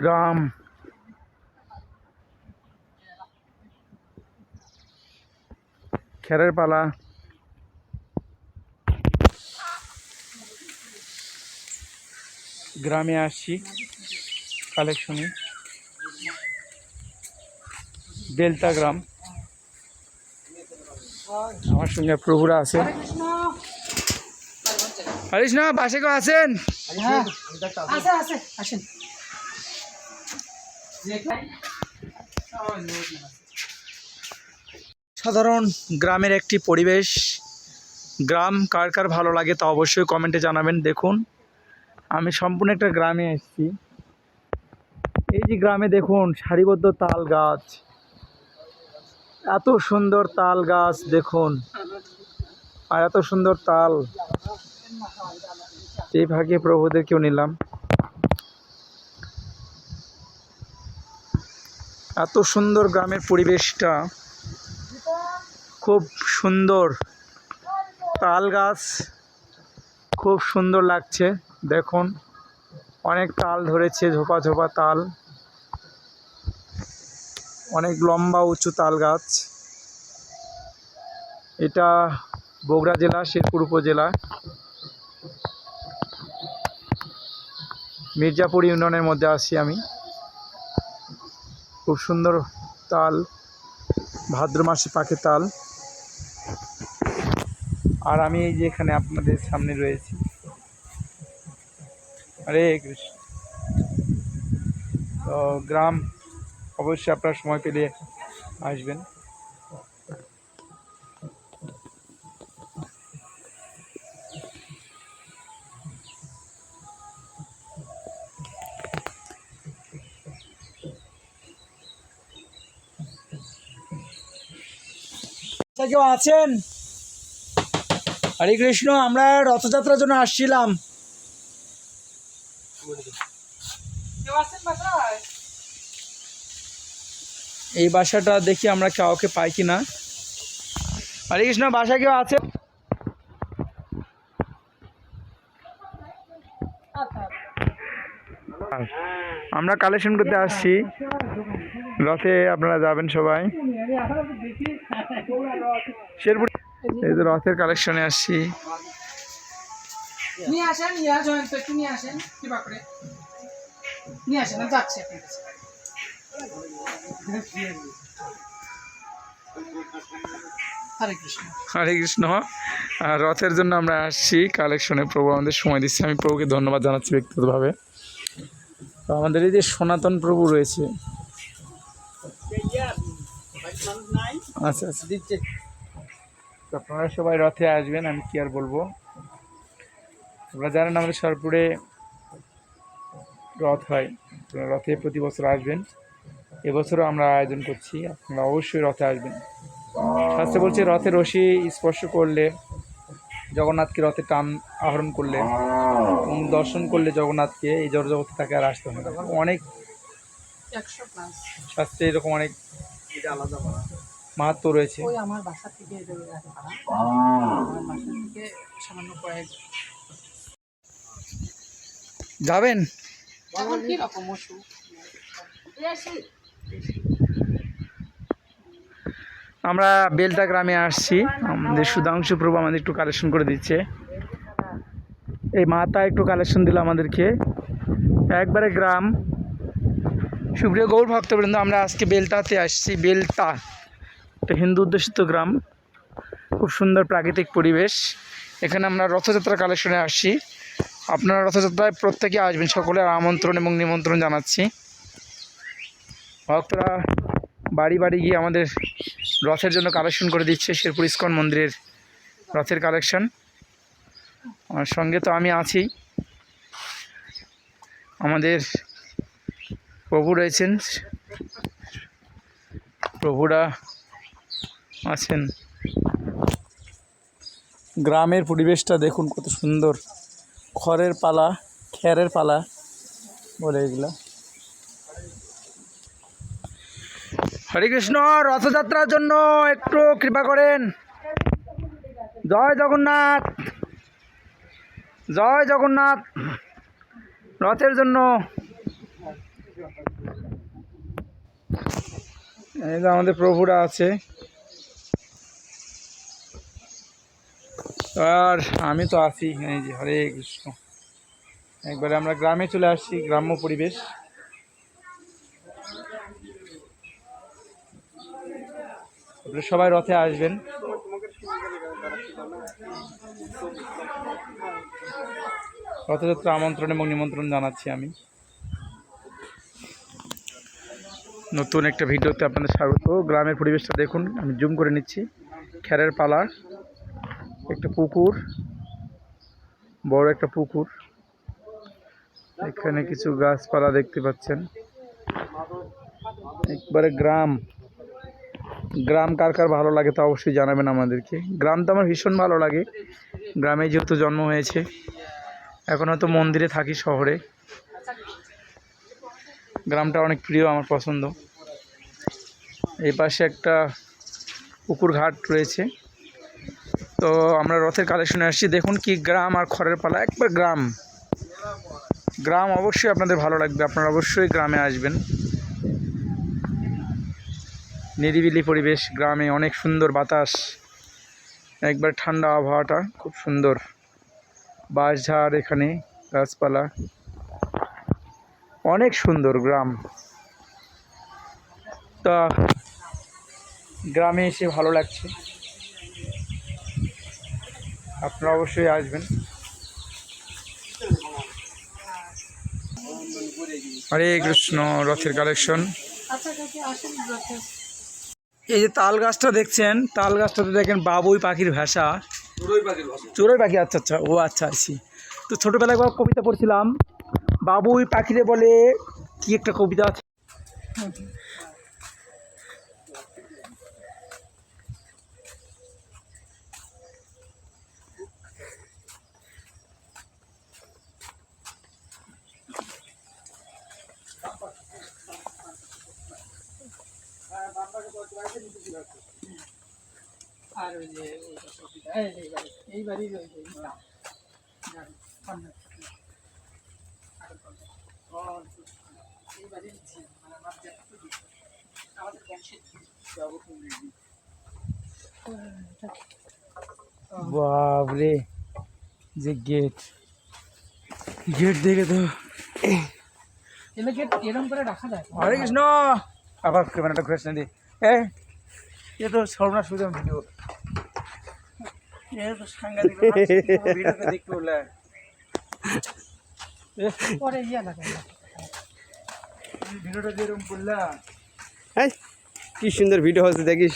গ্রাম, খেরের পালা, গ্রামে আসছি কালেকশনে। বেলতা গ্রাম, আমার সঙ্গে প্রভুরা আছে। হরিশ না পাশে কেউ আছেন? সাধারণ গ্রামের একটি পরিবেশ। গ্রাম কার কার ভালো লাগে তা অবশ্যই কমেন্টে জানাবেন। দেখুন আমি সম্পূর্ণ একটা গ্রামে এসেছি। এই যে গ্রামে দেখুন সারিবদ্ধ তাল গাছ, এত সুন্দর তাল গাছ দেখুন, আর এত সুন্দর তাল। এই ভাগে প্রভুদেরকেও নিলাম। এত সুন্দর গ্রামের পরিবেশটা, খুব সুন্দর। তাল গাছ খুব সুন্দর লাগছে দেখুন, অনেক তাল ধরেছে, ঝোপা ঝোপা তাল, অনেক লম্বা উঁচু তাল গাছ। এটা বগুড়া জেলা, শেরপুর উপজেলা, মির্জাপুর ইউনিয়নের মধ্যে আছি আমি। খুব সুন্দর তাল, ভাদ্র মাসে পাকে তাল। আর আমি এই যে এখানে আপনাদের সামনে রয়েছি। হরে কৃষ্ণ। তো গ্রাম অবশ্যই আপনার সময় পেলে আসবেন। কেউ আছেন? হরে কৃষ্ণ। আমরা রথযাত্রার জন্য আসছিলাম। এই বাসাটা দেখি আমরা কাউকে পাই কিনা। হরে কৃষ্ণ, বাসা কেউ আছে? আমরা কালেকশন করতে আসছি রথে, আপনারা যাবেন সবাই শেরপুর। এই যে রথের কালেকশনে আসছি। হরে কৃষ্ণ। রথের জন্য আমরা আসছি কালেকশনে। প্রভু আমাদের সময় দিচ্ছে, আমি প্রভুকে ধন্যবাদ জানাচ্ছি ব্যক্তিগতভাবে। তো আমাদের এই যে সনাতন প্রভু রয়েছে। আচ্ছা আচ্ছা, দিচ্ছে। তো আপনারা সবাই রথে আসবেন, আমি কি আর বলবো। আপনারা জানেন আমাদের সরপুরে রথ হয়, রথে প্রতি বছর আসবেন। এবছরও আমরা আয়োজন করছি, আপনারা অবশ্যই রথে আসবেন। শাস্ত্রে বলছে রথে রশি স্পর্শ করলে, জগন্নাথকে রথে টান আহরণ করলে এবং দর্শন করলে জগন্নাথকে, এই জগতে তাকে আর আসতে হবে না। অনেক শাস্ত্রে এরকম অনেক মাহাত্ম্য রয়েছে। যাবেন? আমরা বেলতা গ্রামে আসছি। আমাদের সুধাংশু প্রভু আমাদের একটু কালেকশন করে দিচ্ছে। এই মাতা একটু কালেকশন দিল আমাদেরকে, একবারে গ্রাম। সুপ্রিয় গৌর ভক্তবৃন্দ, আমরা আজকে বেলতাতে আসছি। বেলতা একটা হিন্দু অধ্যুষিত গ্রাম, খুব সুন্দর প্রাকৃতিক পরিবেশ। এখানে আমরা রথযাত্রা কালেকশনে আসছি। আপনারা রথযাত্রায় প্রত্যেকে আসবেন, সকলের আমন্ত্রণ এবং নিমন্ত্রণ জানাচ্ছি। ভক্তরা বাড়ি বাড়ি গিয়ে আমাদের রথের জন্য কালেকশন করে দিচ্ছে। শেরপুর ইস্কন মন্দিরের রথের কালেকশন। আমার সঙ্গে তো আমি আছি, আমাদের প্রভু রয়েছেন, প্রভুরা আছেন। গ্রামের পরিবেশটা দেখুন কত সুন্দর। খড়ের পালা, খেরের পালা বলে এগুলা। হরে কৃষ্ণ। রথযাত্রার জন্য একটু কৃপা করেন। জয় জগন্নাথ, জয় জগন্নাথ। রথের জন্য এই যে আমাদের প্রভুরা আছে, আর আমি তো আছি। এই যে হরে কৃষ্ণ, একবারে আমরা গ্রামে চলে আসছি, গ্রাম্য পরিবেশ। আপনারা সবাই রথে আসবেন। রথযাত্রা আমন্ত্রণ এবং নিমন্ত্রণ জানাচ্ছি আমি। নতুন একটা ভিডিওতে আপনাদের স্বাগত। গ্রামের পরিবেশটা দেখুন, আমি জুম করে নিচ্ছি। খ্যারের পালা, একটা পুকুর, বড় একটা পুকুর, এখানে কিছু গাছপালা দেখতে পাচ্ছেন। একবারে গ্রাম। গ্রাম কার কার ভালো লাগে তা অবশ্যই জানাবেন আমাদেরকে। গ্রাম তো আমার ভীষণ ভালো লাগে, গ্রামে যেহেতু জন্ম হয়েছে। এখন হয়তো মন্দিরে থাকি শহরে, গ্রামটা অনেক প্রিয়, আমার পছন্দ। এই পাশে একটা পুকুর ঘাট রয়েছে। তো আমরা রথের কালেকশনে আসছি, দেখুন কি গ্রাম আর খড়ের পালা, একবার গ্রাম। গ্রাম অবশ্যই আপনাদের ভালো লাগবে, আপনারা অবশ্যই গ্রামে আসবেন। নিরিবিলি পরিবেশ, গ্রামে অনেক সুন্দর বাতাস, একবার ঠান্ডা আবহাওয়াটা খুব সুন্দর। বাঁশঝাড়, এখানে গাছপালা, অনেক সুন্দর গ্রাম। তা গ্রামে এসে ভালো লাগছে, আপনারা অবশ্যই আসবেন। হরে কৃষ্ণ, রথের কালেকশন। এই যে তাল গাছটা দেখছেন, তাল গাছটাতে দেখেন বাবুই পাখির ভাষা, চড়ুই পাখি। আচ্ছা আচ্ছা, ও আচ্ছা আছি। তো ছোটোবেলায় একবার কবিতা পড়ছিলাম, বাবুই পাখিরে বলে কি একটা কবিতা আছে। আর ওই যে এইবারই বাবরে, যে গেট, গেট দেখে তো এরকম করে রাখা যায়। হরে কৃষ্ণ, আবার ক্যামেরাটা ঘুরে দি। এ তো সর্বনাশ সুযোগ ভিডিও, এ তো সাংঘাতিক ভিডিওতে দেখতে বললে পরে ইয়া লাগে ভিডিওটা যেরকম করলাম। কি সুন্দর ভিডিও হচ্ছে দেখিস।